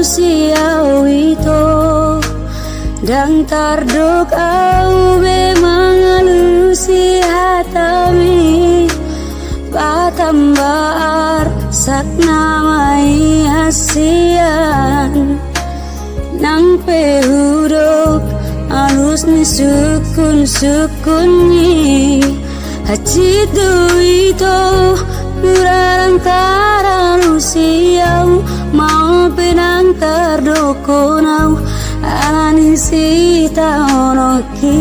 manusia itu dan tarduk au be mangalusi hatami patambar sakna mai asian nang pehuruk alus ni sukun-sukunni haji duito murarang taralu siau mau penang terdokonau alani sita onoki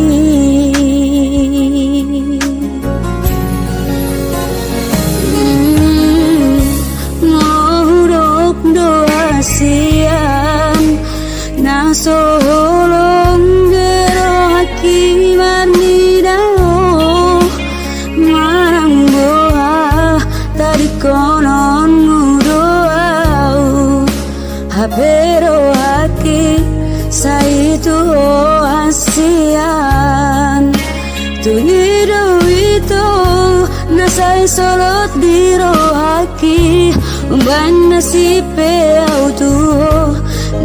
ngorok doa siang nasolong gero haki marnidao marang boa tadi konon mudoau habero haki saitu asian tuhido itu nasai solot diro haki umban nasibe autu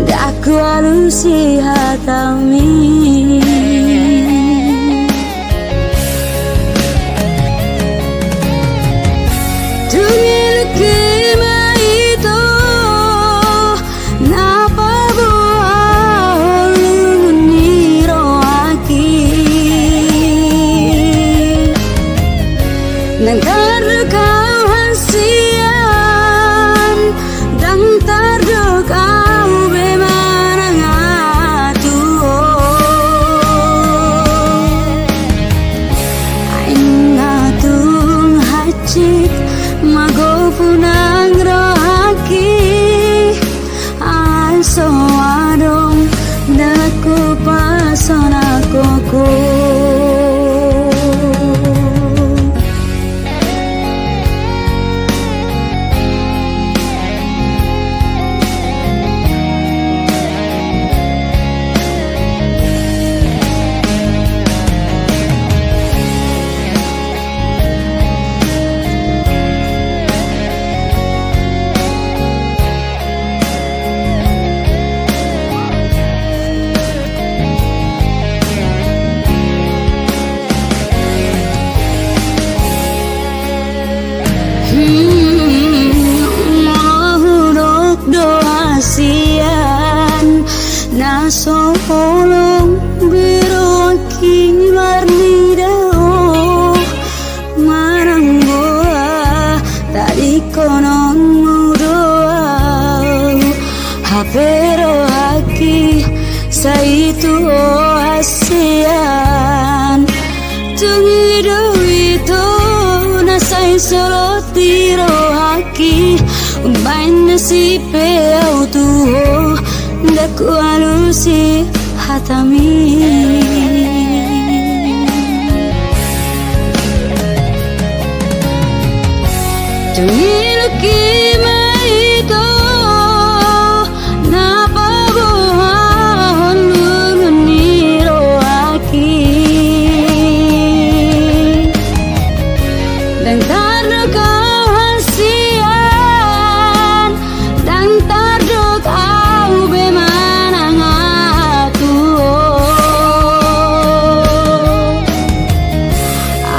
daku alusi hatami nang tardukau hasian dan tardukau bemanang atuo aing atung hacit mago punang rohaki aso adong daku pasona koko mahuruk doa sian naso holong biro kibar nidao marang boa tadi konon mudoa hapero haki saitu asian tungido itu nasai solot diro haki umbain nasibe autu daku alusi hatami tungido kima itu napa bohon niro haki dan tardukau hasian dan tardukau bemanang atuo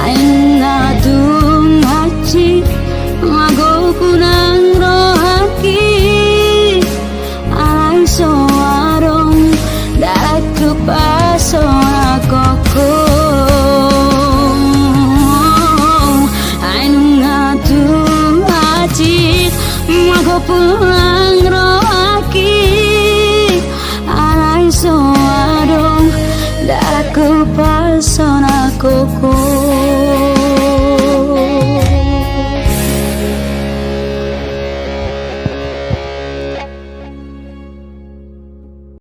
aing atung haci mago punang rohaki alai soarong daku pasona koko mago pulang rohaki alai soadong daku pasona koko